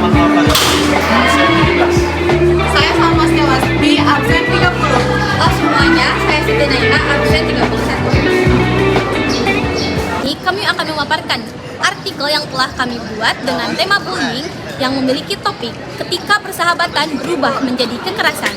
Muhammad Al-Fadhili, absen 17. Saya Salma Setiawati, absen 30. Semuanya, saya Siti Naila, absen 31. Ini kami akan memaparkan artikel yang telah kami buat dengan tema bullying yang memiliki topik ketika persahabatan berubah menjadi kekerasan.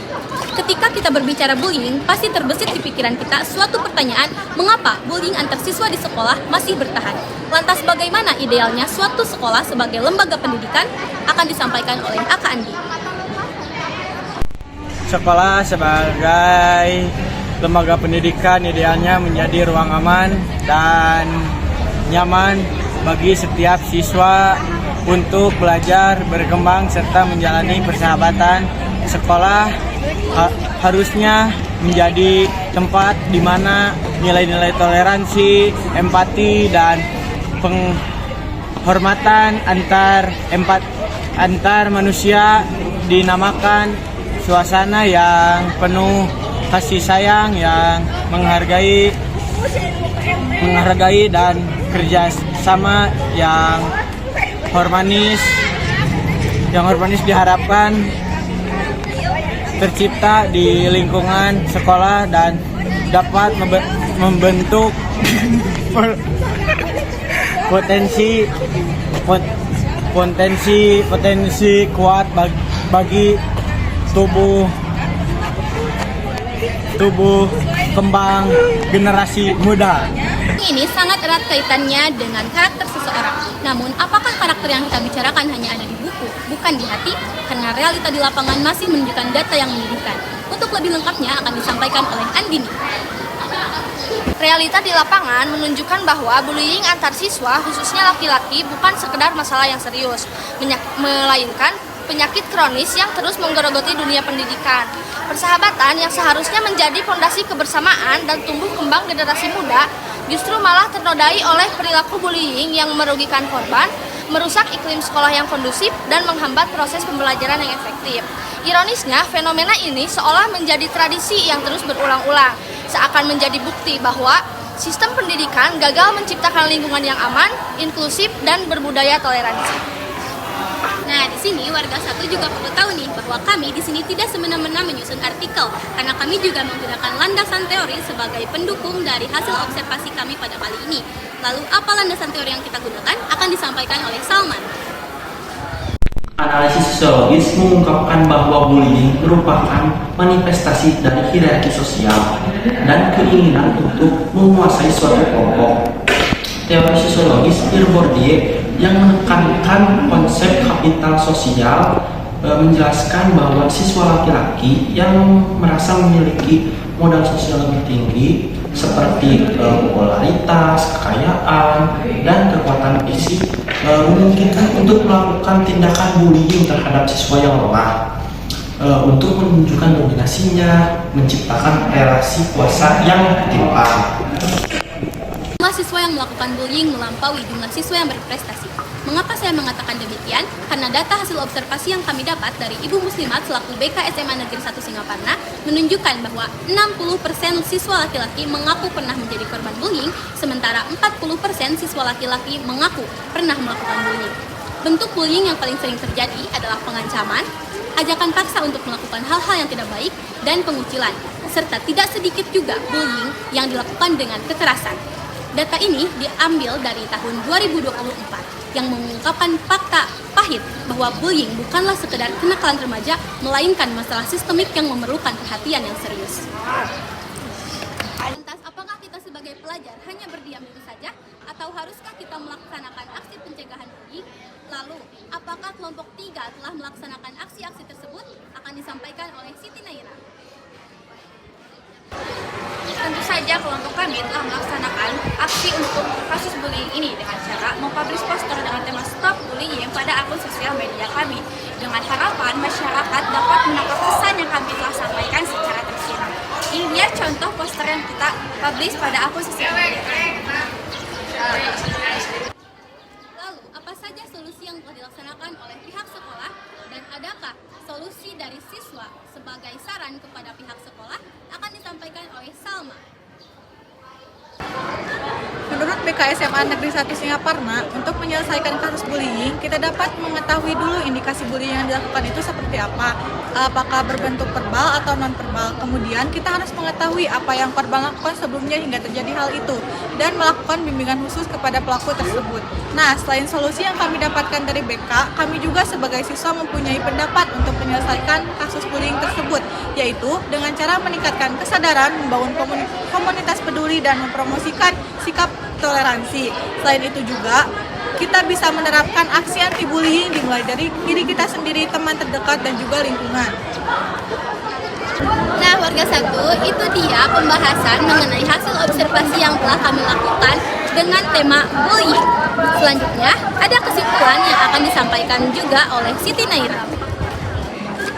Ketika kita berbicara bullying, pasti terbesit di pikiran kita suatu pertanyaan, mengapa bullying antar siswa di sekolah masih bertahan? Lantas bagaimana idealnya suatu sekolah sebagai lembaga pendidikan akan disampaikan oleh Aka Andi. Sekolah sebagai lembaga pendidikan idealnya menjadi ruang aman dan nyaman bagi setiap siswa untuk belajar, berkembang, serta menjalani persahabatan. Sekolah harusnya menjadi tempat di mana nilai-nilai toleransi, empati, dan penghormatan antar manusia dinamakan suasana yang penuh kasih sayang, yang menghargai dan kerjasama yang harmonis diharapkan tercipta di lingkungan sekolah dan dapat membentuk potensi kuat bagi tubuh kembang generasi muda. Ini sangat erat kaitannya dengan karakter seseorang. Namun, apakah karakter yang kita bicarakan hanya ada di buku, bukan di hati? Karena realita di lapangan masih menunjukkan data yang menyedihkan. Untuk lebih lengkapnya akan disampaikan oleh Andini. Realita di lapangan menunjukkan bahwa bullying antar siswa, khususnya laki-laki, bukan sekedar masalah yang serius, melainkan penyakit kronis yang terus menggerogoti dunia pendidikan. Persahabatan yang seharusnya menjadi fondasi kebersamaan dan tumbuh kembang generasi muda justru malah ternodai oleh perilaku bullying yang merugikan korban, merusak iklim sekolah yang kondusif, dan menghambat proses pembelajaran yang efektif. Ironisnya, fenomena ini seolah menjadi tradisi yang terus berulang-ulang, seakan menjadi bukti bahwa sistem pendidikan gagal menciptakan lingkungan yang aman, inklusif, dan berbudaya toleransi. Nah, di sini warga satu juga perlu tahu nih bahwa kami di sini tidak semena-mena menyusun artikel, karena kami juga menggunakan landasan teori sebagai pendukung dari hasil observasi kami pada kali ini. Lalu, apa landasan teori yang kita gunakan akan disampaikan oleh Salman. Analisis sosiologis mengungkapkan bahwa bullying merupakan manifestasi dari hierarki sosial dan keinginan untuk menguasai suatu kelompok. Teori sosiologis Pierre Bourdieu yang menekankan konsep kapital sosial menjelaskan bahwa siswa laki-laki yang merasa memiliki modal sosial lebih tinggi seperti popularitas, kekayaan, dan kekuatan fisik memungkinkan untuk melakukan tindakan bullying terhadap siswa yang lemah untuk menunjukkan dominasinya, menciptakan relasi kuasa yang timpang. Jumlah siswa yang melakukan bullying melampaui jumlah siswa yang berprestasi. Mengapa saya mengatakan demikian? Karena data hasil observasi yang kami dapat dari Ibu Muslimat selaku BK SMA Negeri 1 Singaparna menunjukkan bahwa 60% siswa laki-laki mengaku pernah menjadi korban bullying, sementara 40% siswa laki-laki mengaku pernah melakukan bullying. Bentuk bullying yang paling sering terjadi adalah pengancaman, ajakan paksa untuk melakukan hal-hal yang tidak baik, dan pengucilan, serta tidak sedikit juga bullying yang dilakukan dengan kekerasan. Data ini diambil dari tahun 2024 yang mengungkapkan fakta pahit bahwa bullying bukanlah sekedar kenakalan remaja, melainkan masalah sistemik yang memerlukan perhatian yang serius. Lantas, apakah kita sebagai pelajar hanya berdiam diri saja, atau haruskah kita melaksanakan aksi pencegahan bullying? Lalu, apakah kelompok 3 telah melaksanakan aksi-aksi tersebut? Akan disampaikan oleh Siti Naila. Tentu saja kelompok kami telah melaksanakan aksi untuk kasus bullying ini dengan cara mempublish poster dengan tema Stop Bullying pada akun sosial media kami, dengan harapan masyarakat dapat menangkap pesan yang kami telah sampaikan secara tersirat. Ini dia contoh poster yang kita publish pada akun sosial media kami. Lalu, apa saja solusi yang telah dilaksanakan oleh pihak sekolah, dan adakah solusi dari siswa sebagai saran kepada pihak sekolah? Akan disampaikan oleh Salma. Menurut LKUBK SMA Negeri 1 Singaparna, untuk menyelesaikan kasus bullying, kita dapat mengetahui dulu indikasi bullying yang dilakukan itu seperti apa. Apakah berbentuk verbal atau non-verbal. Kemudian kita harus mengetahui apa yang korban lakukan sebelumnya hingga terjadi hal itu, dan melakukan bimbingan khusus kepada pelaku tersebut. Nah, selain solusi yang kami dapatkan dari BK, kami juga sebagai siswa mempunyai pendapat untuk menyelesaikan kasus bullying tersebut, yaitu dengan cara meningkatkan kesadaran, membangun komunitas peduli, dan mempromosikan sikap toleransi. Selain itu juga, kita bisa menerapkan aksi anti-bullying dimulai dari diri kita sendiri, teman terdekat, dan juga lingkungan. Nah, warga satu, itu dia pembahasan mengenai hasil observasi yang telah kami lakukan dengan tema bullying. Selanjutnya, ada kesimpulan yang akan disampaikan juga oleh Siti Naira.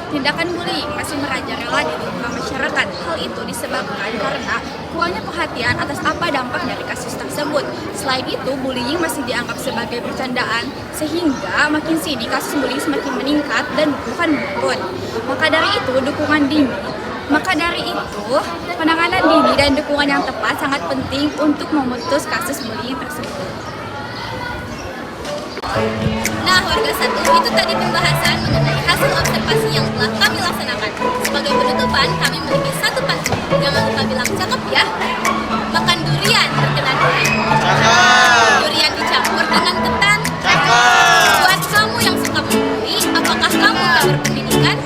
Tindakan bullying masih merajalela di lingkungan masyarakat. Hal itu disebabkan karena kurangnya perhatian atas apa dampak dari kasus tersebut. Selain itu, bullying masih dianggap sebagai bercandaan, sehingga makin sini kasus bullying semakin meningkat dan bukan menurun. Maka dari itu, penanganan dini dan dukungan yang tepat sangat penting untuk memutus kasus bullying tersebut. Nah, warga satu, itu tadi pembahasan mengenai hasil observasi yang telah kami laksanakan. Sebagai penutupan, kami memiliki satu pantun. Jangan lupa bilang cakep ya. Makan durian terkena durian. Durian dicampur dengan ketan. Buat kamu yang suka membuli, apakah kamu tak berpendidikan?